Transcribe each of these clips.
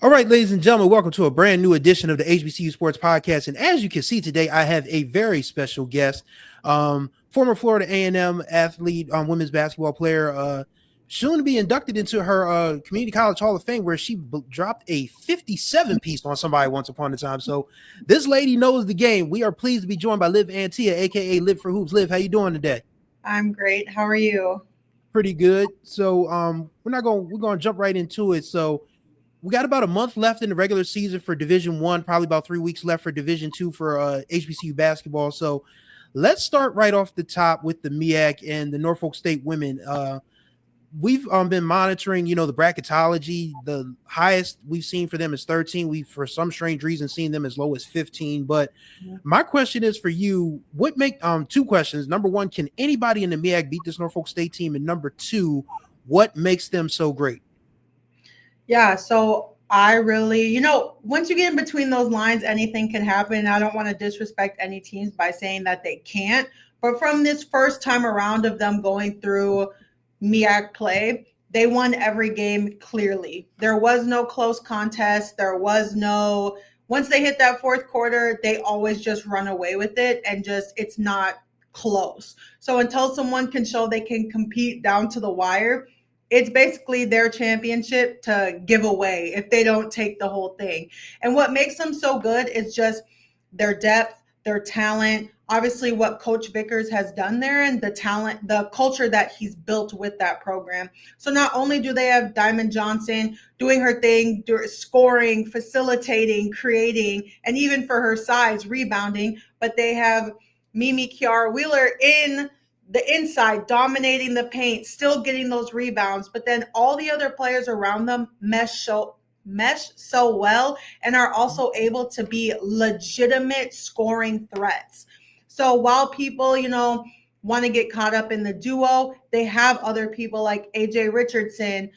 All right, ladies and gentlemen, welcome to a brand new edition of the HBCU Sports Podcast. And as you can see today, I have a very special guest, former Florida A&M athlete, women's basketball player, soon to be inducted into her Community College Hall of Fame, where she dropped a 57 piece on somebody once upon a time. So this lady knows the game. We are pleased to be joined by Olivia Antilla, aka LivForHoops. Liv, how you doing today? I'm great. How are you? Pretty good. So we're gonna jump right into it. So we got about a month left in the regular season for Division One, probably about 3 weeks left for Division Two for HBCU basketball. So let's start right off the top with the MEAC and the Norfolk State women. We've been monitoring, the bracketology. The highest we've seen for them is 13. We've, for some strange reason, seen them as low as 15. But my question is for you: what make two questions? Number one, can anybody in the MEAC beat this Norfolk State team? And number two, what makes them so great? Yeah, so I really, once you get in between those lines, anything can happen. I don't want to disrespect any teams by saying that they can't. But from this first time around of them going through MEAC play, they won every game clearly. There was no close contest. There was no, once they hit that fourth quarter, they always just run away with it and just, it's not close. So until someone can show they can compete down to the wire, it's basically their championship to give away if they don't take the whole thing. And what makes them so good is just their depth, their talent, obviously what Coach Vickers has done there and the talent, the culture that he's built with that program. So not only do they have Diamond Johnson doing her thing, scoring, facilitating, creating, and even for her size, rebounding, but they have Mimi Kiara Wheeler in the inside, dominating the paint, still getting those rebounds, but then all the other players around them mesh so well and are also able to be legitimate scoring threats. So while people, want to get caught up in the duo, they have other people like AJ Richardson,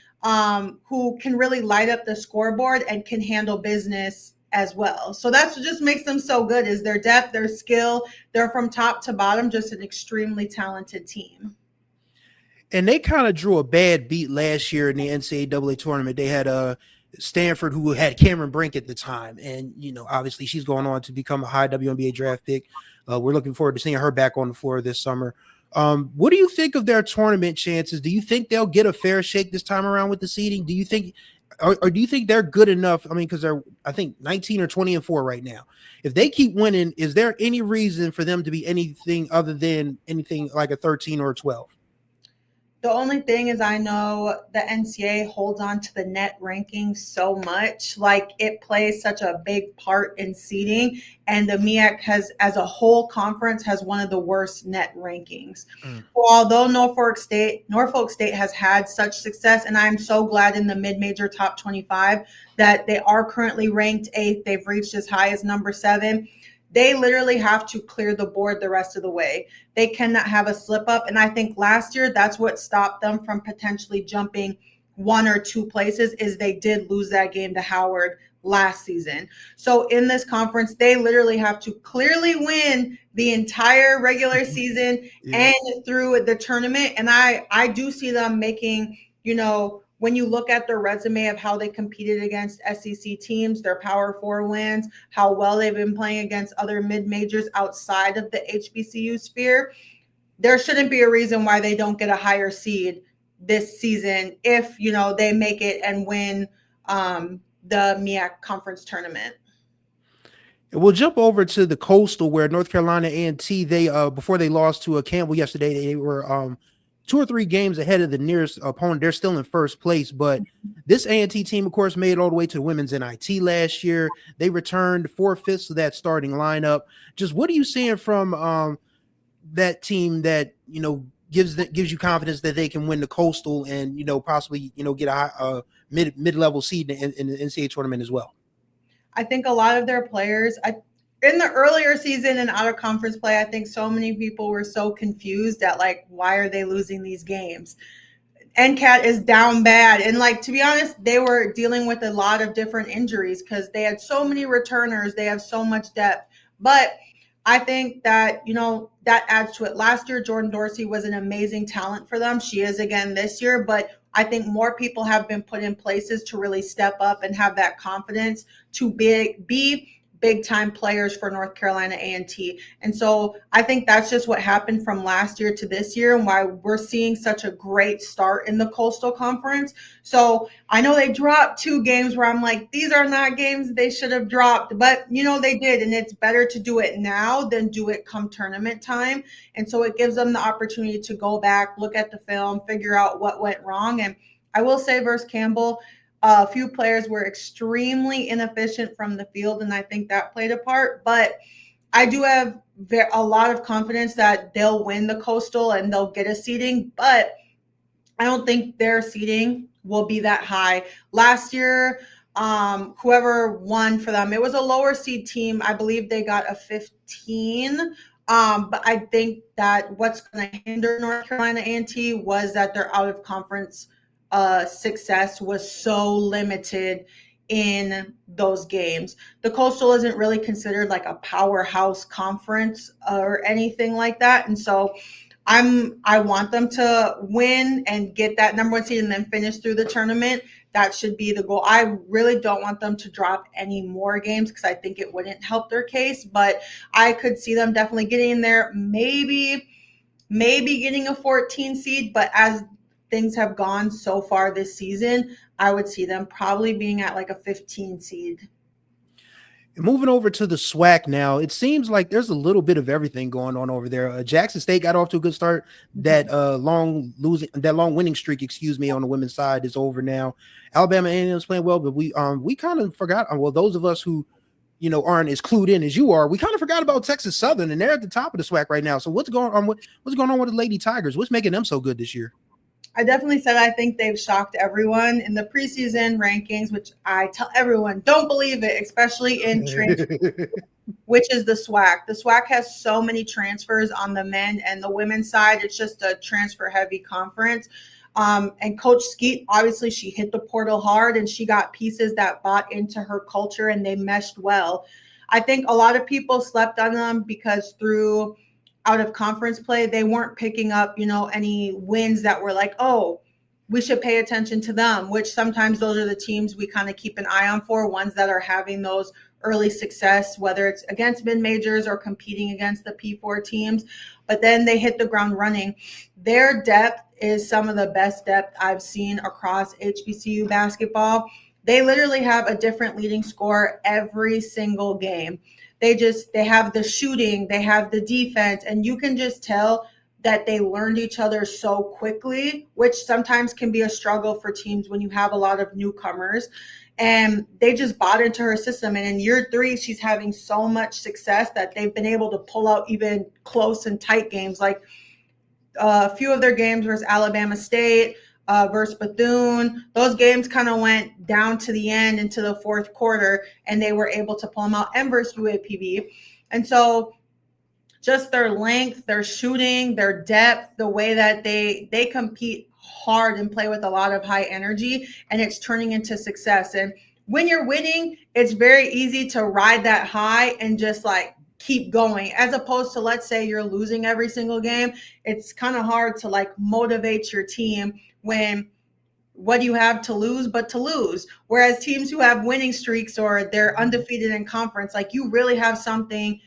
who can really light up the scoreboard and can handle business as well. So that's what just makes them so good is their depth, their skill. They're from top to bottom, just an extremely talented team. And they kind of drew a bad beat last year in the NCAA tournament. They had Stanford, who had Cameron Brink at the time, and obviously she's going on to become a high WNBA draft pick. We're looking forward to seeing her back on the floor this summer. What do you think of their tournament chances? Do you think they'll get a fair shake this time around with the seeding? Do you think, or do you think they're good enough? I mean, because they're, I think, 19 or 20-4 right now. If they keep winning, is there any reason for them to be anything other than anything like a 13 or a 12? The only thing is I know the NCAA holds on to the net ranking so much, like it plays such a big part in seeding, and the MEAC has, as a whole conference, has one of the worst net rankings. Although Norfolk State has had such success, and I'm so glad in the mid-major top 25 that they are currently ranked 8th. They've reached as high as number 7. They literally have to clear the board the rest of the way. They cannot have a slip up. And I think last year, that's what stopped them from potentially jumping 1 or 2 places is they did lose that game to Howard last season. So in this conference, they literally have to clearly win the entire regular season and through the tournament. And I do see them making, when you look at their resume of how they competed against SEC teams, their Power 4 wins, how well they've been playing against other mid-majors outside of the HBCU sphere, there shouldn't be a reason why they don't get a higher seed this season if, they make it and win the MEAC conference tournament. We'll jump over to the Coastal, where North Carolina A&T, they before they lost to Campbell yesterday, they were 2 or 3 games ahead of the nearest opponent. They're still in first place, but this A&T team, of course, made it all the way to the women's NIT last year. They returned 4/5 of that starting lineup. Just what are you seeing from that team that gives you confidence that they can win the Coastal and possibly get a mid-level seed in the NCAA tournament as well? I think a lot of their players, in the earlier season and out of conference play, I think so many people were so confused at why are they losing these games? NCAT is down bad. And to be honest, they were dealing with a lot of different injuries because they had so many returners. They have so much depth. But I think that, that adds to it. Last year, Jordan Dorsey was an amazing talent for them. She is again this year. But I think more people have been put in places to really step up and have that confidence to be big time players for North Carolina A&T. And so I think that's just what happened from last year to this year and why we're seeing such a great start in the Coastal Conference. So I know they dropped 2 games where I'm like, these are not games they should have dropped, but they did. And it's better to do it now than do it come tournament time. And so it gives them the opportunity to go back, look at the film, figure out what went wrong. And I will say versus Campbell, a few players were extremely inefficient from the field, and I think that played a part. But I do have a lot of confidence that they'll win the Coastal and they'll get a seeding, but I don't think their seeding will be that high. Last year, whoever won for them, it was a lower seed team. I believe they got a 15. But I think that what's going to hinder North Carolina A&T was that their out of conference success was so limited in those games. The Coastal isn't really considered like a powerhouse conference or anything like that. And so I want them to win and get that number 1 seed and then finish through the tournament. That should be the goal. I really don't want them to drop any more games because I think it wouldn't help their case, but I could see them definitely getting in there, maybe getting a 14 seed, but as things have gone so far this season, I would see them probably being at like a 15 seed. Moving over to the SWAC now, it seems like there's a little bit of everything going on over there. Jackson State got off to a good start. That long winning streak, on the women's side is over now. Alabama A&M is playing well, but we kind of forgot. Well, those of us who aren't as clued in as you are, we kind of forgot about Texas Southern, and they're at the top of the SWAC right now. So what's going on with the Lady Tigers? What's making them so good this year? I definitely said I think they've shocked everyone in the preseason rankings, which I tell everyone, don't believe it, especially in transfer, which is the SWAC. The SWAC has so many transfers on the men and the women's side. It's just a transfer-heavy conference. And Coach Skeet, obviously, she hit the portal hard, and she got pieces that bought into her culture, and they meshed well. I think a lot of people slept on them because through out of conference play, they weren't picking up, any wins that were like, oh, we should pay attention to them, which sometimes those are the teams we kind of keep an eye on for, ones that are having those early success, whether it's against mid-majors or competing against the P4 teams. But then they hit the ground running. Their depth is some of the best depth I've seen across HBCU basketball. They literally have a different leading scorer every single game. They have the shooting, they have the defense, and you can just tell that they learned each other so quickly, which sometimes can be a struggle for teams when you have a lot of newcomers. And they just bought into her system. And in year 3, she's having so much success that they've been able to pull out even close and tight games. Like a few of their games versus Alabama State, versus Bethune. Those games kind of went down to the end into the fourth quarter, and they were able to pull them out, and versus UAPB. And so just their length, their shooting, their depth, the way that they compete hard and play with a lot of high energy, and it's turning into success. And when you're winning, it's very easy to ride that high and just like keep going, as opposed to, let's say you're losing every single game. It's kind of hard to like motivate your team when what do you have to lose but to lose? Whereas teams who have winning streaks or they're undefeated in conference, like you really have something,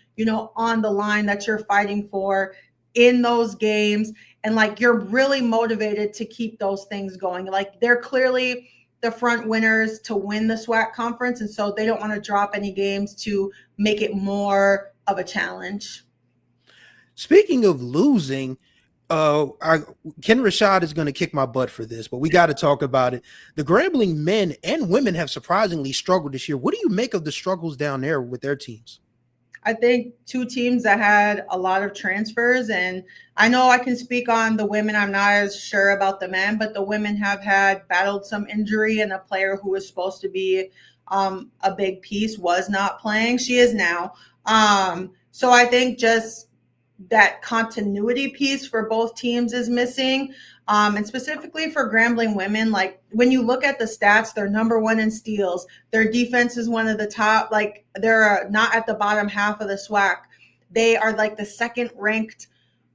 on the line that you're fighting for in those games. And like, you're really motivated to keep those things going. Like they're clearly the front winners to win the SWAC conference. And so they don't want to drop any games to make it more of a challenge. Speaking of losing, Ken Rashad is going to kick my butt for this, but we got to talk about it. The Grambling men and women have surprisingly struggled this year. What do you make of the struggles down there with their teams? I think 2 teams that had a lot of transfers, and I know I can speak on the women. I'm not as sure about the men, but the women have battled some injury, and a player who was supposed to be a big piece was not playing. She is now. So I think just that continuity piece for both teams is missing. And specifically for Grambling women, like when you look at the stats, they're number 1 in steals. Their defense is one of the top, like they're not at the bottom half of the SWAC. They are like the second ranked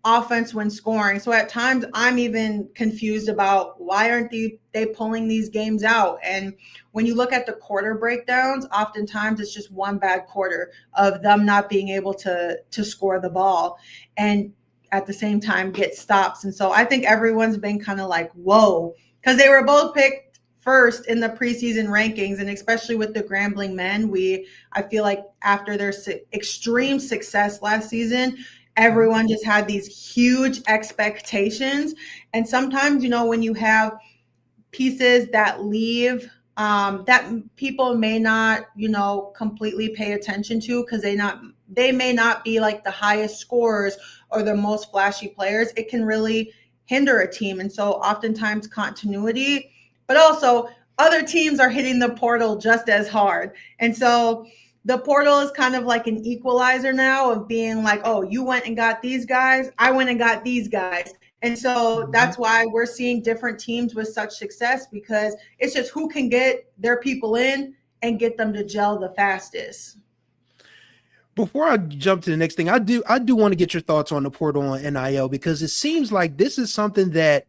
offense when scoring. So at times I'm even confused about why aren't they pulling these games out? And when you look at the quarter breakdowns, oftentimes it's just one bad quarter of them not being able to score the ball and at the same time get stops. And so I think everyone's been kind of like, whoa, because they were both picked first in the preseason rankings, and especially with the Grambling men, I feel like after their extreme success last season, everyone just had these huge expectations. And sometimes, when you have pieces that leave, that people may not, completely pay attention to because they may not be like the highest scorers or the most flashy players, it can really hinder a team. And so oftentimes continuity, but also other teams are hitting the portal just as hard. And so the portal is kind of like an equalizer now of being like, oh, you went and got these guys, I went and got these guys. And so that's why we're seeing different teams with such success, because it's just who can get their people in and get them to gel the fastest. Before I jump to the next thing, I do want to get your thoughts on the portal on NIL, because it seems like this is something that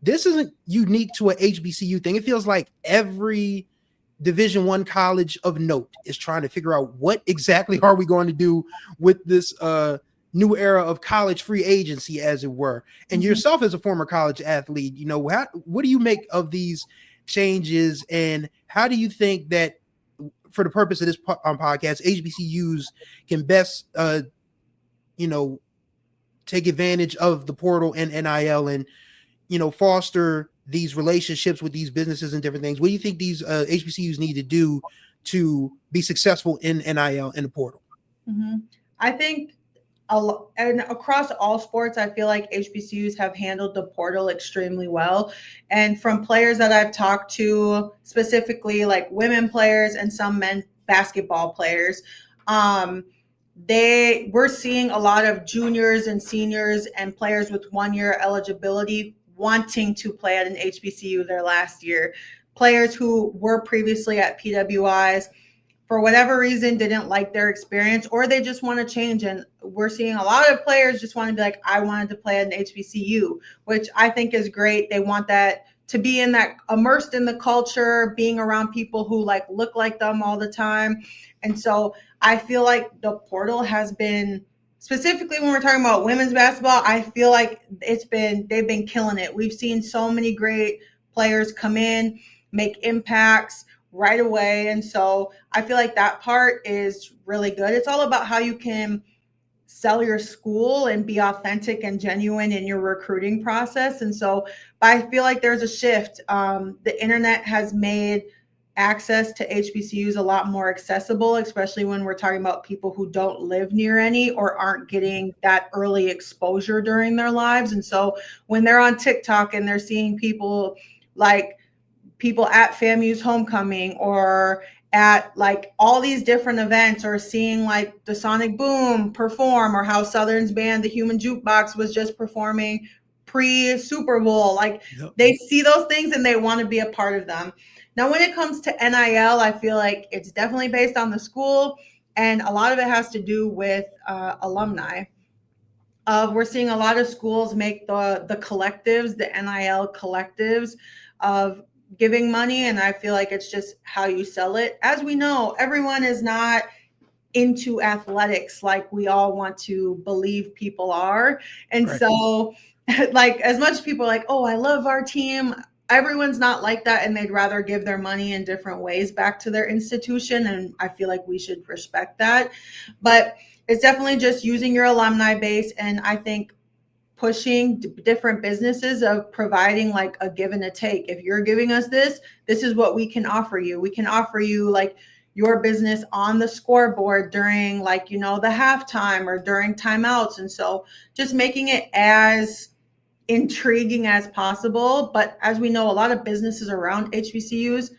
this isn't unique to a HBCU thing. It feels like every Division One college of note is trying to figure out what exactly are we going to do with this new era of college free agency, as it were. And yourself, as a former college athlete, what do you make of these changes, and how do you think that, for the purpose of this podcast, HBCUs can best, take advantage of the portal and NIL, and foster these relationships with these businesses and different things? What do you think these HBCUs need to do to be successful in NIL and the portal? I think and across all sports, I feel like HBCUs have handled the portal extremely well. And from players that I've talked to, specifically like women players and some men basketball players, we're seeing a lot of juniors and seniors and players with 1 year eligibility wanting to play at an HBCU their last year. Players who were previously at PWIs, for whatever reason, didn't like their experience, or they just want to change. And we're seeing a lot of players just want to be like, I wanted to play at an HBCU, which I think is great. They want that to be immersed in the culture, being around people who look like them all the time. And so I feel like the portal has been, specifically when we're talking about women's basketball, I feel like they've been killing it. We've seen so many great players come in, make impacts right away. And so I feel like that part is really good. It's all about how you can sell your school and be authentic and genuine in your recruiting process. And so, but I feel like there's a shift. The internet has made access to HBCUs a lot more accessible, especially when we're talking about people who don't live near any or aren't getting that early exposure during their lives. And so when they're on TikTok and they're seeing people at FAMU's homecoming or at all these different events, or seeing the Sonic Boom perform, or how Southern's band The Human Jukebox was just performing pre-Super Bowl, they see those things and they want to be a part of them. Now when it comes to NIL, I feel like it's definitely based on the school, and a lot of it has to do with alumni. We're seeing a lot of schools make the collectives, the NIL collectives, of giving money, and I feel like it's just how you sell it. As we know, everyone is not into athletics like we all want to believe people are. And right. So as much as people are like, oh, I love our team, everyone's not like that, and they'd rather give their money in different ways back to their institution, and I feel like we should respect that. But it's definitely just using your alumni base, and I think pushing different businesses of providing a give and a take. If you're giving us this is what we can offer you. We can offer you your business on the scoreboard during the halftime or during timeouts. And so just making it as intriguing as possible. But as we know, a lot of businesses around HBCUs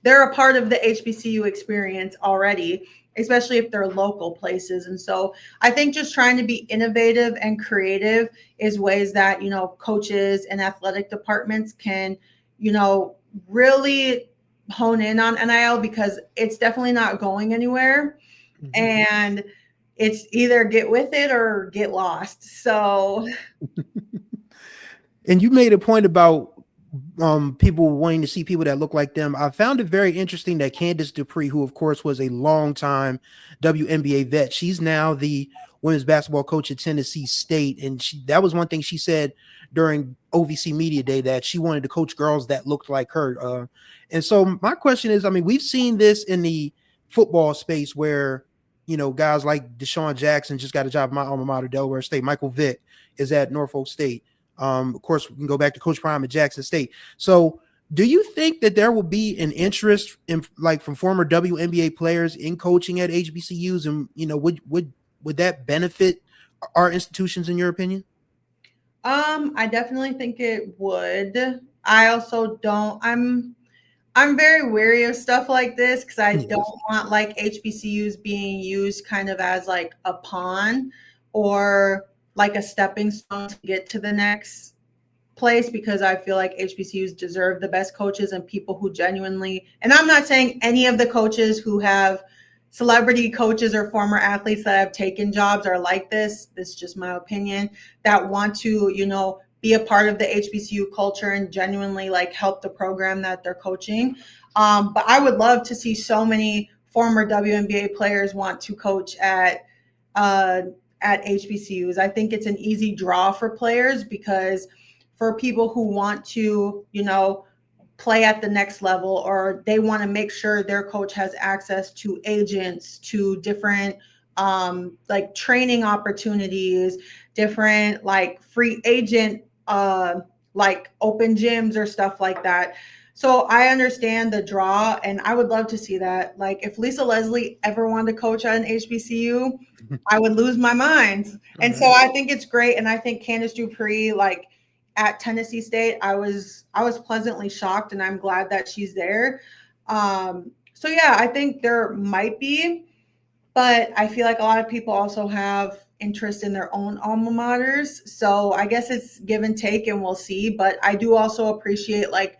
they're a part of the HBCU experience already, especially if they're local places. And so I think just trying to be innovative and creative is ways that, coaches and athletic departments can, really hone in on NIL, because it's definitely not going anywhere. And it's either get with it or get lost. So And you made a point about people wanting to see people that look like them. I found it very interesting that Candace Dupree, who of course was a long time WNBA vet, she's now the women's basketball coach at Tennessee State, and that was one thing she said during OVC Media Day, that she wanted to coach girls that looked like her. And so my question is, I mean, we've seen this in the football space where guys like Deshaun Jackson just got a job at my alma mater, Delaware State. Michael Vick is at Norfolk State. Of course, we can go back to Coach Prime at Jackson State. So, do you think that there will be an interest in, like, from former WNBA players in coaching at HBCUs, and would that benefit our institutions, in your opinion? I definitely think it would. I also don't. I'm very wary of stuff like this because I don't Yes. want like HBCUs being used kind of as like a pawn or like a stepping stone to get to the next place, because I feel like HBCUs deserve the best coaches and people who genuinely, and I'm not saying any of the coaches who have celebrity coaches or former athletes that have taken jobs are like this. This is just my opinion, that want to, be a part of the HBCU culture and genuinely like help the program that they're coaching. But I would love to see so many former WNBA players want to coach uh, at HBCUs. I think it's an easy draw for players because for people who want to, play at the next level, or they want to make sure their coach has access to agents, to different like training opportunities, different like free agent like open gyms or stuff like that. So I understand the draw and I would love to see that. Like if Lisa Leslie ever wanted to coach at an HBCU, I would lose my mind. All And so right. I think it's great. And I think Candace Dupree, like at Tennessee State, I was pleasantly shocked, and I'm glad that she's there. So yeah, I think there might be, but I feel like a lot of people also have interest in their own alma maters. So I guess it's give and take, and we'll see. But I do also appreciate like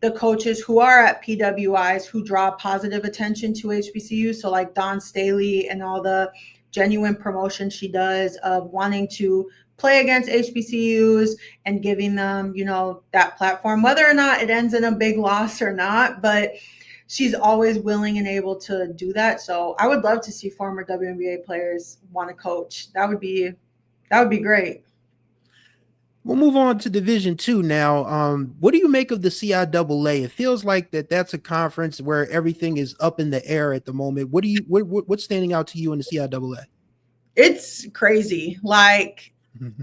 the coaches who are at PWIs who draw positive attention to HBCU. So like Dawn Staley and all the genuine promotion she does of wanting to play against HBCUs and giving them, that platform, whether or not it ends in a big loss or not. But she's always willing and able to do that. So I would love to see former WNBA players want to coach. That would be great. We'll move on to Division II now. What do you make of the CIAA? It feels like that's a conference where everything is up in the air at the moment. What's standing out to you in the CIAA? It's crazy. Like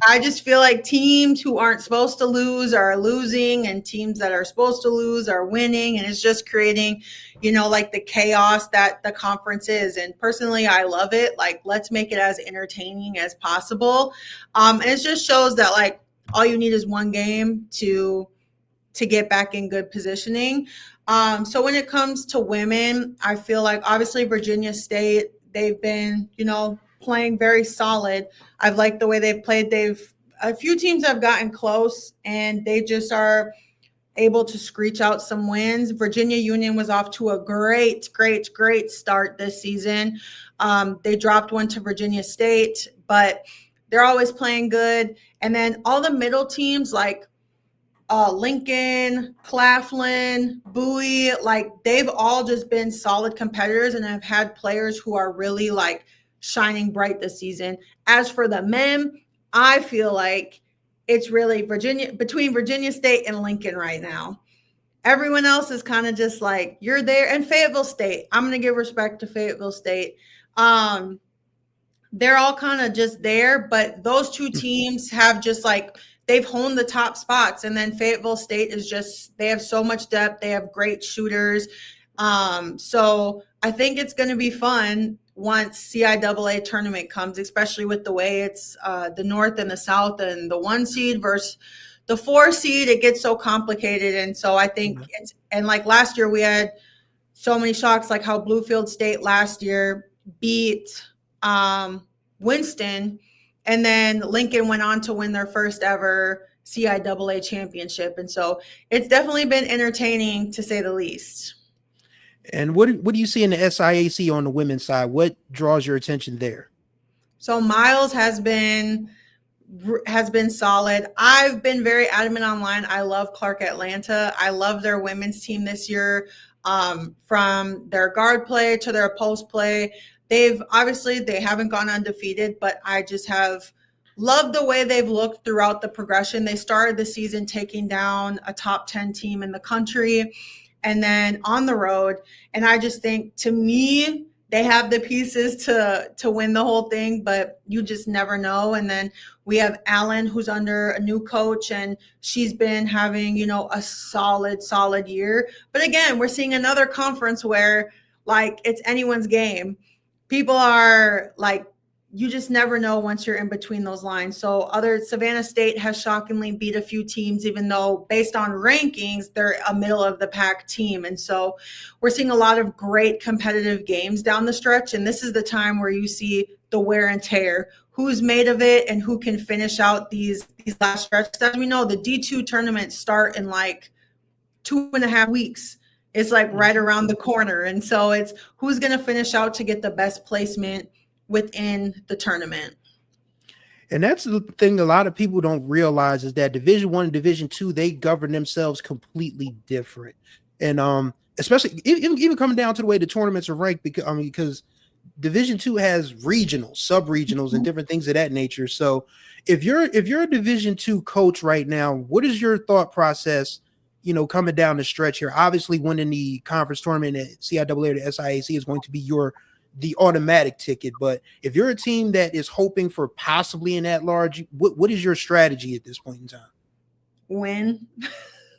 I just feel like teams who aren't supposed to lose are losing, and teams that are supposed to lose are winning. And it's just creating, like the chaos that the conference is. And personally, I love it. Like, let's make it as entertaining as possible. And it just shows that like all you need is one game to get back in good positioning. So when it comes to women, I feel like obviously Virginia State, they've been, playing very solid. I've liked the way they've played. A few teams have gotten close and they just are able to screech out some wins. Virginia Union was off to a great, great, great start this season. They dropped one to Virginia State, but they're always playing good. And then all the middle teams like Lincoln, Claflin, Bowie, like they've all just been solid competitors and have had players who are really like shining bright this season. As for the men, I feel like it's really between Virginia State and Lincoln right now. Everyone else is kind of just like you're there, and Fayetteville State. I'm going to give respect to Fayetteville State. Um, they're all kind of just there, but those two teams have just like they've honed the top spots. And then Fayetteville State is just they have so much depth. They have great shooters. So I think it's going to be fun once CIAA tournament comes, especially with the way it's the North and the South and the 1 seed versus the 4 seed. It gets so complicated. And so I think it's, and like last year we had so many shocks, like how Bluefield State last year beat Winston, and then Lincoln went on to win their first ever CIAA championship. And so it's definitely been entertaining to say the least. And what do you see in the SIAC on the women's side? What draws your attention there? So Miles has been solid. I've been very adamant online. I love Clark Atlanta. I love their women's team this year. From their guard play to their post play, they haven't gone undefeated, but I just have loved the way they've looked throughout the progression. They started the season taking down a top 10 team in the country and then on the road. And I just think, to me, they have the pieces to win the whole thing, but you just never know. And then we have Allen, who's under a new coach, and she's been having, a solid year. But again, we're seeing another conference where, like, it's anyone's game. People are like, you just never know once you're in between those lines. So other Savannah State has shockingly beat a few teams, even though based on rankings, they're a middle of the pack team. And so we're seeing a lot of great competitive games down the stretch. And this is the time where you see the wear and tear, who's made of it and who can finish out these last stretches. As we know, the D2 tournaments start in like 2.5 weeks. It's like right around the corner. And so it's who's going to finish out to get the best placement within the tournament. And that's the thing a lot of people don't realize is that Division One and Division Two, they govern themselves completely different. And especially even coming down to the way the tournaments are ranked, because Division Two has regionals, sub-regionals, and different things of that nature. So if you're a Division Two coach right now, what is your thought process, coming down the stretch here? Obviously, winning the conference tournament at CIAA or the SIAC is going to be the automatic ticket. But if you're a team that is hoping for possibly an at-large, what is your strategy at this point in time? Win.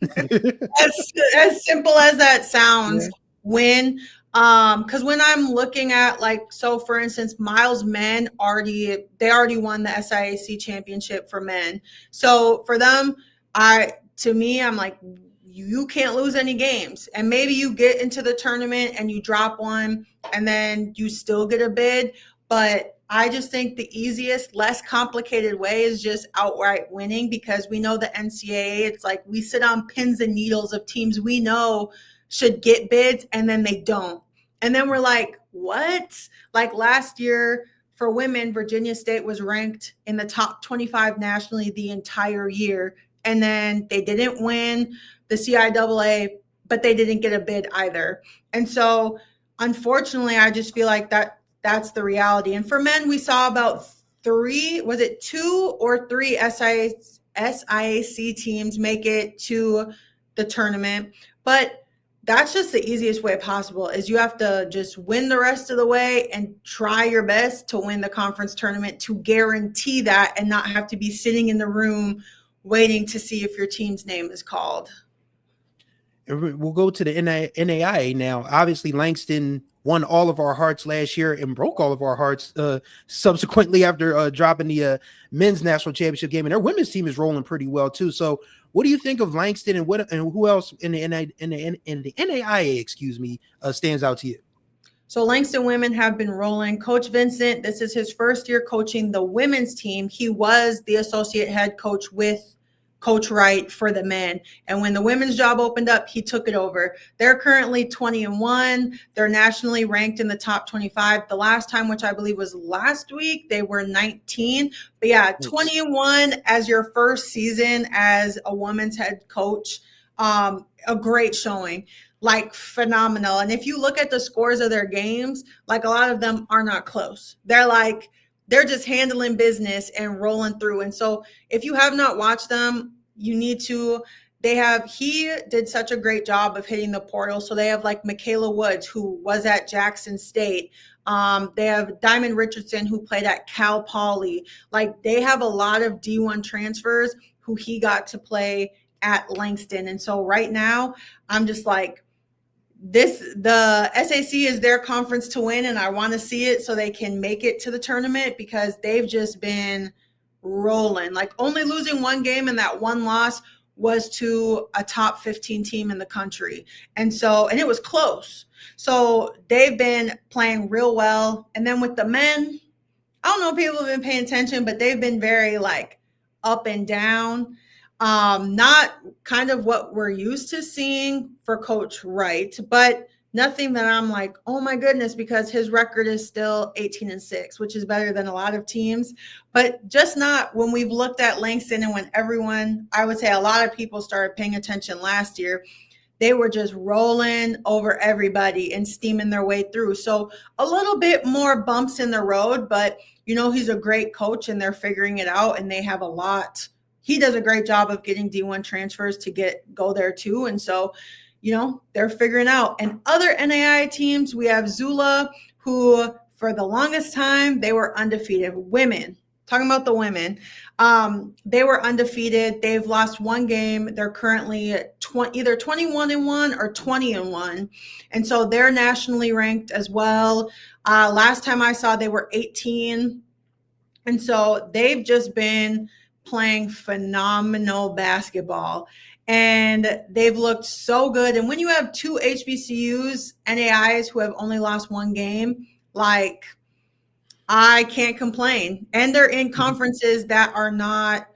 as simple as that sounds. Yeah. Win. Because when I'm looking at, like, so for instance, Miles men already won the SIAC championship for men. So for them, I'm like, you can't lose any games. And maybe you get into the tournament and you drop one and then you still get a bid. But I just think the easiest, less complicated way is just outright winning, because we know the NCAA, it's like we sit on pins and needles of teams we know should get bids and then they don't. And then we're like, what? Like last year for women, Virginia State was ranked in the top 25 nationally the entire year. And then they didn't win the CIAA, but they didn't get a bid either. And so unfortunately, I just feel like that's the reality. And for men, we saw about 2 or 3 SIAC teams make it to the tournament. But that's just the easiest way possible, is you have to just win the rest of the way and try your best to win the conference tournament to guarantee that and not have to be sitting in the room waiting to see if your team's name is called. We'll go to the NAIA now. Obviously, Langston won all of our hearts last year and broke all of our hearts subsequently after dropping the men's national championship game. And their women's team is rolling pretty well too. So, what do you think of Langston and who else in the NAIA, stands out to you? So Langston women have been rolling. Coach Vincent, this is his first year coaching the women's team. He was the associate head coach with Coach Wright for the men. And when the women's job opened up, he took it over. They're currently 20-1. They're nationally ranked in the top 25. The last time, which I believe was last week, they were 19. But yeah, 20-1 as your first season as a women's head coach. A great showing. Like phenomenal. And if you look at the scores of their games, like a lot of them are not close. They're just handling business and rolling through. And so if you have not watched them, you need to. He did such a great job of hitting the portal. So they have like Michaela Woods, who was at Jackson State. They have Diamond Richardson, who played at Cal Poly. Like, they have a lot of D1 transfers who he got to play at Langston. And so right now I'm just like, the SAC is their conference to win, and I want to see it so they can make it to the tournament, because they've just been rolling. Like, only losing one game, and that one loss was to a top 15 team in the country. And it was close. So they've been playing real well. And then with the men, I don't know if people have been paying attention, but they've been very like up and down. Not kind of what we're used to seeing for Coach Wright, but Nothing that I'm like, oh my goodness, because his record is still 18-6, which is better than a lot of teams. But just not when we've looked at Langston and when everyone, I would say a lot of people started paying attention last year, they were just rolling over everybody and steaming their way through. So a little bit more bumps in the road, but he's a great coach and they're figuring it out and they have a lot. He does a great job of getting D1 transfers to go there too. And so, they're figuring out. And other NAI teams, we have Zula, who for the longest time, they were undefeated. Women, talking about the women, they were undefeated. They've lost one game. They're currently either 21-1 or 20-1. And so they're nationally ranked as well. Last time I saw, they were 18. And so they've just been playing phenomenal basketball. And they've looked so good. And when you have two HBCUs, NAIs, who have only lost one game, like, I can't complain. And they're in conferences that are not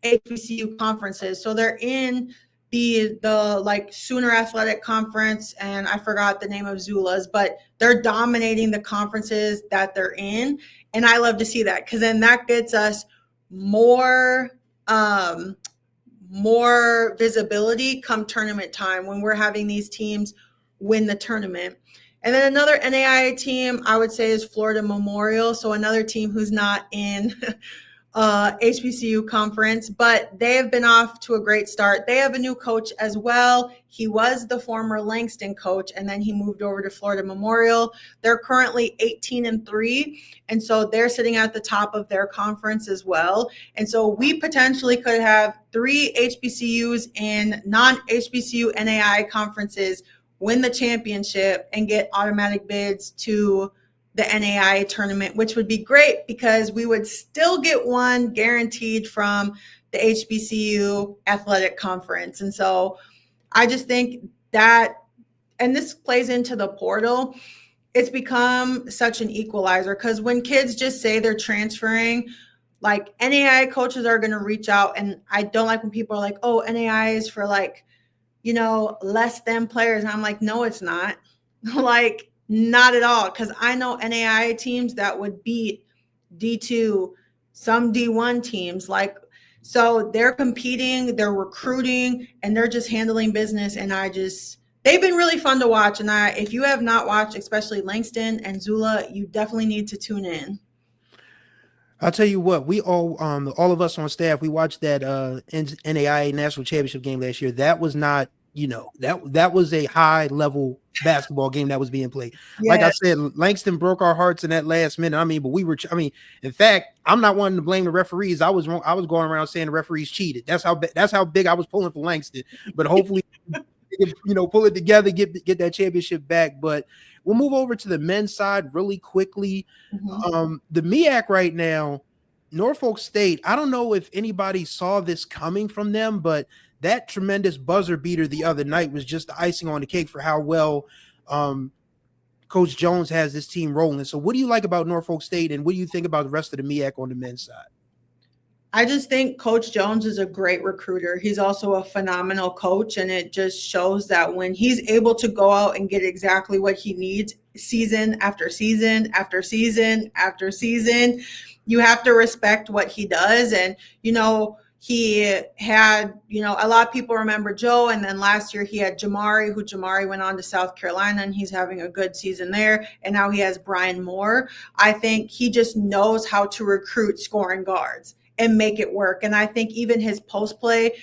HBCU conferences. So they're in the like Sooner Athletic Conference, and I forgot the name of Zula's, but they're dominating the conferences that they're in. And I love to see that, because then that gets us more visibility come tournament time when we're having these teams win the tournament. And then another NAIA team I would say is Florida Memorial. So another team who's not in HBCU conference, but they have been off to a great start. They have a new coach as well. He was the former Langston coach, and then he moved over to Florida Memorial. They're currently 18-3, and so they're sitting at the top of their conference as well. And so we potentially could have 3 HBCUs in non-HBCU NAI conferences win the championship and get automatic bids to the NAI tournament, which would be great because we would still get one guaranteed from the HBCU athletic conference. And so I just think that, and this plays into the portal, it's become such an equalizer, because when kids just say they're transferring, like, NAI coaches are going to reach out. And I don't like when people are like, oh, NAI is for like, less than players. And I'm like, no, it's not. Like, not at all, because I know NAI teams that would beat D2, some D1 teams. Like, so they're competing, they're recruiting, and they're just handling business. And they've been really fun to watch. And if you have not watched, especially Langston and Zula, you definitely need to tune in. I'll tell you what, we all of us on staff, we watched that NAIA national championship game last year. That was not, that was a high level basketball game that was being played. Yeah. Like I said, Langston broke our hearts in that last minute. But in fact, I'm not wanting to blame the referees. I was going around saying the referees cheated. That's how big I was pulling for Langston. But hopefully, pull it together, get that championship back. But we'll move over to the men's side really quickly. Mm-hmm. The MEAC right now, Norfolk State, I don't know if anybody saw this coming from them, but that tremendous buzzer beater the other night was just the icing on the cake for how well Coach Jones has this team rolling. So what do you like about Norfolk State, and what do you think about the rest of the MEAC on the men's side? I just think Coach Jones is a great recruiter. He's also a phenomenal coach, and it just shows that when he's able to go out and get exactly what he needs season after season after season after season, you have to respect what he does. And, he had, a lot of people remember Joe, and then last year he had Jamari went on to South Carolina, and he's having a good season there. And now he has Brian Moore. I think he just knows how to recruit scoring guards and make it work. And I think even his post play,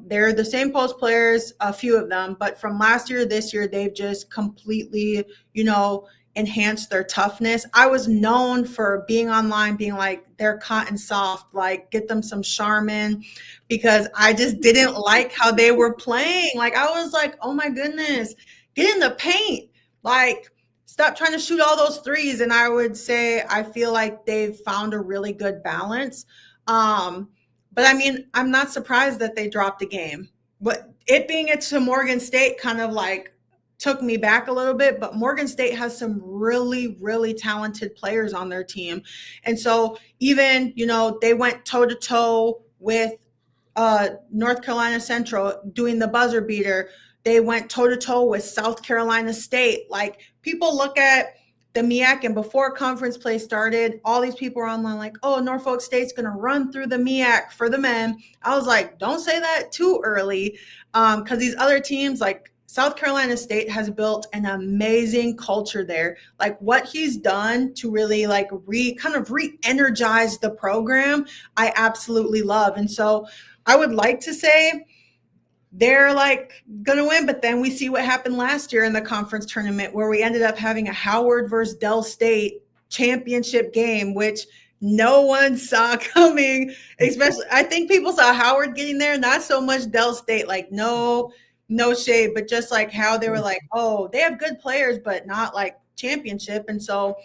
they're the same post players, a few of them, but from last year, this year, they've just completely, enhanced their toughness. I was known for being online, being like, they're cotton soft, like, get them some Charmin, because I just didn't like how they were playing. Like, I was like, oh my goodness, get in the paint. Like, stop trying to shoot all those threes. And I would say, I feel like they've found a really good balance. But I'm not surprised that they dropped a game. But it being it to Morgan State kind of like took me back a little bit. But Morgan State has some really, really talented players on their team. And so even, they went toe-to-toe with North Carolina Central doing the buzzer beater. They went toe to toe with South Carolina State. Like, people look at the MEAC, and before conference play started, all these people were online like, oh, Norfolk State's going to run through the MEAC for the men. I was like, don't say that too early, because these other teams, like South Carolina State, has built an amazing culture there. Like, what he's done to really like re-energize the program, I absolutely love. And so I would like to say they're like gonna win, but then we see what happened last year in the conference tournament, where we ended up having a Howard versus Dell State championship game, which no one saw coming. Especially, I think people saw Howard getting there, not so much Dell State. Like, no shade, but just like how they were like, oh, they have good players, but not like championship. And so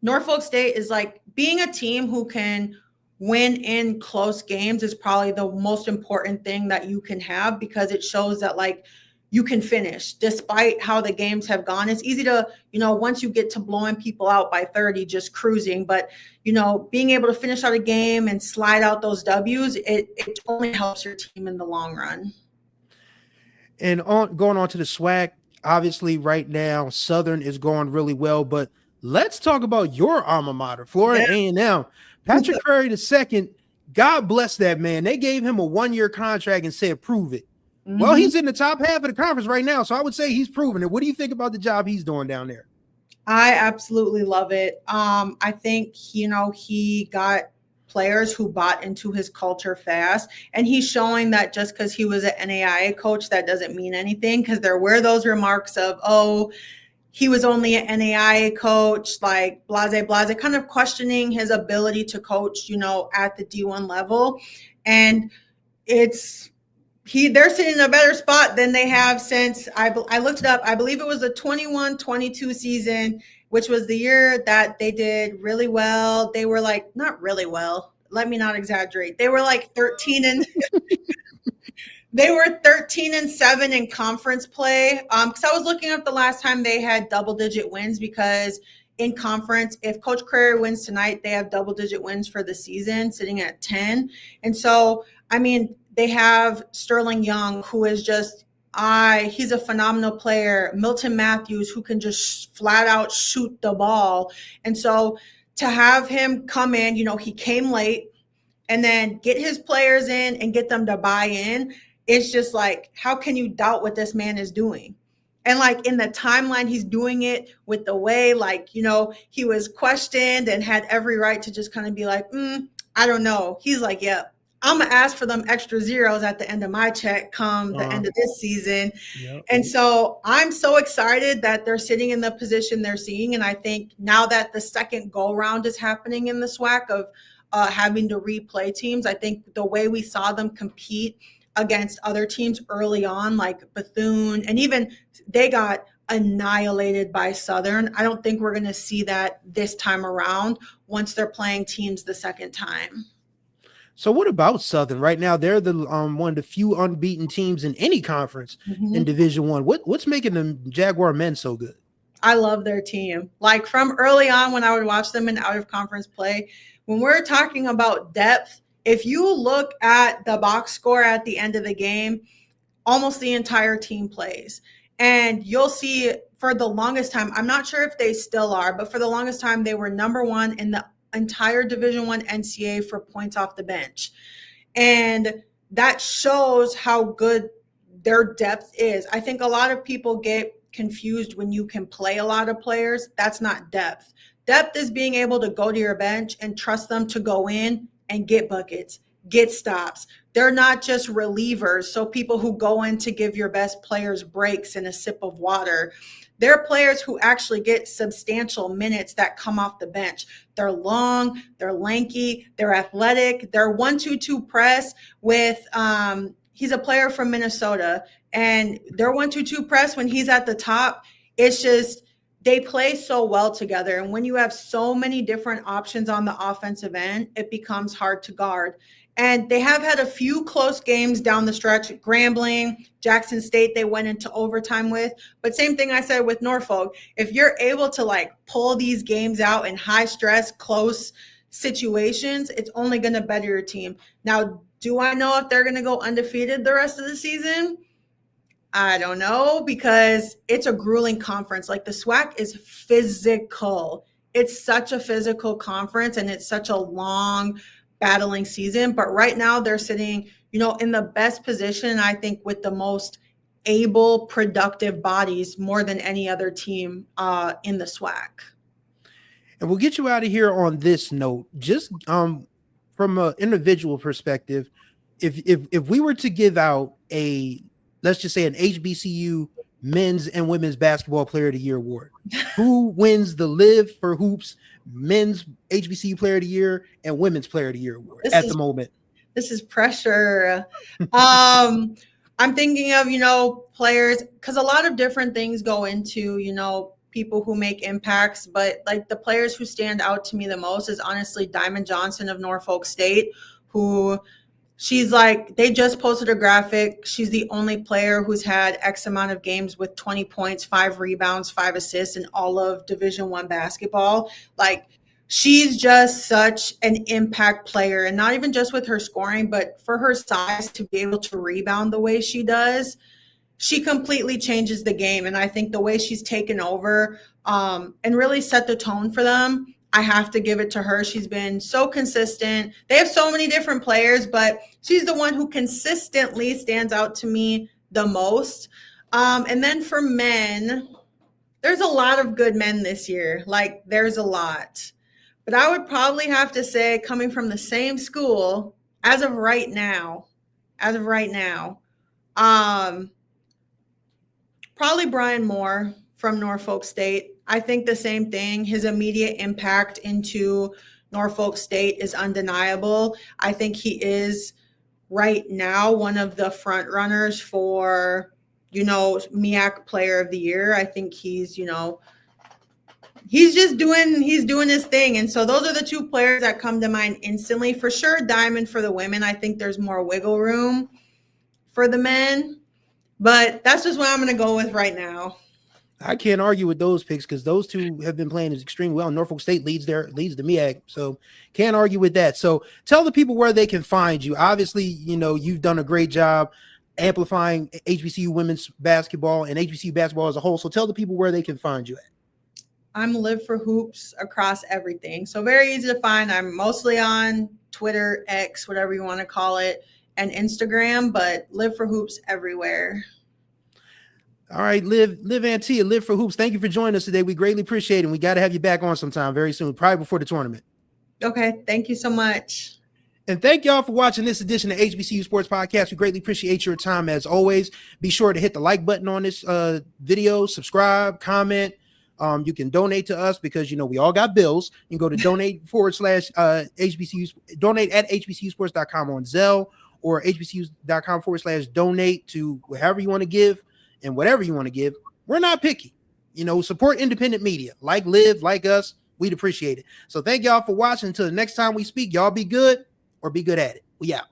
Norfolk State is like, being a team who can win in close games is probably the most important thing that you can have, because it shows that like you can finish despite how the games have gone. It's easy to, once you get to blowing people out by 30, just cruising, but being able to finish out a game and slide out those W's, it only helps your team in the long run. And going on to the SWAC, obviously right now Southern is going really well, but let's talk about your alma mater, Florida A&M. Patrick Curry II, God bless that man. They gave him a 1-year contract and said, prove it. Mm-hmm. Well, he's in the top half of the conference right now, so I would say he's proven it. What do you think about the job he's doing down there? I absolutely love it. I think, he got players who bought into his culture fast, and he's showing that just because he was an NAIA coach, that doesn't mean anything, because there were those remarks of, oh, he was only an NAIA coach, like blase, kind of questioning his ability to coach, at the D1 level. And they're sitting in a better spot than they have since, I looked it up, I believe it was the 21-22 season, which was the year that they did really well. They were like, not really well, let me not exaggerate. They were like 13 They were 13-7 in conference play. Because I was looking up the last time they had double-digit wins, because in conference, if Coach Crary wins tonight, they have double-digit wins for the season, sitting at 10. And so, I mean, they have Sterling Young, who is just he's a phenomenal player. Milton Matthews, who can just flat out shoot the ball. And so to have him come in, he came late, and then get his players in and get them to buy in. It's just like, how can you doubt what this man is doing? And like in the timeline, he's doing it with the way, like, he was questioned and had every right to just kind of be like, I don't know. He's like, yeah, I'm going to ask for them extra zeros at the end of my check come the end of this season. Yep. And so I'm so excited that they're sitting in the position they're seeing. And I think now that the second go round is happening in the SWAC of having to replay teams, I think the way we saw them compete against other teams early on, like Bethune, and even they got annihilated by Southern. I don't think we're going to see that this time around once they're playing teams the second time. So what about Southern right now? They're the one of the few unbeaten teams in any conference in Division I. What's making the Jaguar men so good? I love their team. Like from early on when I would watch them in out of conference play, when we're talking about depth, if you look at the box score at the end of the game, almost the entire team plays. And you'll see for the longest time, I'm not sure if they still are, but for the longest time, they were number one in the entire Division I NCAA for points off the bench. And that shows how good their depth is. I think a lot of people get confused when you can play a lot of players. That's not depth. Depth is being able to go to your bench and trust them to go in and get buckets, get stops. They're not just relievers, so people who go in to give your best players breaks and a sip of water. They're players who actually get substantial minutes that come off the bench. They're long, they're lanky, they're athletic. They're 1-2-2 press with he's a player from Minnesota, and their 1-2-2 press when he's at the top, it's just they play so well together. And when you have so many different options on the offensive end, it becomes hard to guard. And they have had a few close games down the stretch. Grambling, Jackson State, they went into overtime with. But same thing I said with Norfolk. If you're able to like pull these games out in high stress, close situations, it's only going to better your team. Now, do I know if they're going to go undefeated the rest of the season? I don't know, because it's a grueling conference. Like the SWAC is physical. It's such a physical conference and it's such a long battling season. But right now they're sitting, in the best position, I think, with the most able, productive bodies more than any other team in the SWAC. And we'll get you out of here on this note. Just from an individual perspective, if we were to give out a, let's just say, an HBCU men's and women's basketball player of the year award, who wins the Live for Hoops men's HBCU player of the year and women's player of the year award the moment? This is pressure. I'm thinking of, players, because a lot of different things go into, people who make impacts, but like the players who stand out to me the most is honestly Diamond Johnson of Norfolk State, who she's like, they just posted a graphic. She's the only player who's had X amount of games with 20 points, 5 rebounds, 5 assists in all of Division I basketball. Like, she's just such an impact player, and not even just with her scoring, but for her size to be able to rebound the way she does. She completely changes the game. And I think the way she's taken over and really set the tone for them, I have to give it to her. She's been so consistent. They have so many different players, but she's the one who consistently stands out to me the most. And then for men, there's a lot of good men this year. Like, there's a lot. But I would probably have to say, coming from the same school, as of right now, probably Brian Moore from Norfolk State. I think the same thing. His immediate impact into Norfolk State is undeniable. I think he is right now one of the front runners for, MEAC Player of the Year. I think he's doing his thing. And so those are the two players that come to mind instantly. For sure, Diamond for the women. I think there's more wiggle room for the men. But that's just what I'm going to go with right now. I can't argue with those picks because those two have been playing extremely well. Norfolk State leads the MEAC, so can't argue with that. So tell the people where they can find you. Obviously, you've done a great job amplifying HBCU women's basketball and HBCU basketball as a whole. So tell the people where they can find you at. I'm LivForHoops across everything. So very easy to find. I'm mostly on Twitter, X, whatever you want to call it, and Instagram, but LivForHoops everywhere. All right, Liv Antilla, LivForHoops. Thank you for joining us today. We greatly appreciate it. And we got to have you back on sometime very soon, probably before the tournament. Okay, thank you so much. And thank y'all for watching this edition of HBCU Sports Podcast. We greatly appreciate your time as always. Be sure to hit the like button on this video, subscribe, comment. You can donate to us because, we all got bills. You can go to donate/HBCU, donate at HBCUsports.com on Zelle, or HBCU.com/donate to whoever you want to give and whatever you want to give. We're not picky. Support independent media like Liv, like us. We'd appreciate it. So thank y'all for watching. Until the next time we speak, y'all be good or be good at it. We out.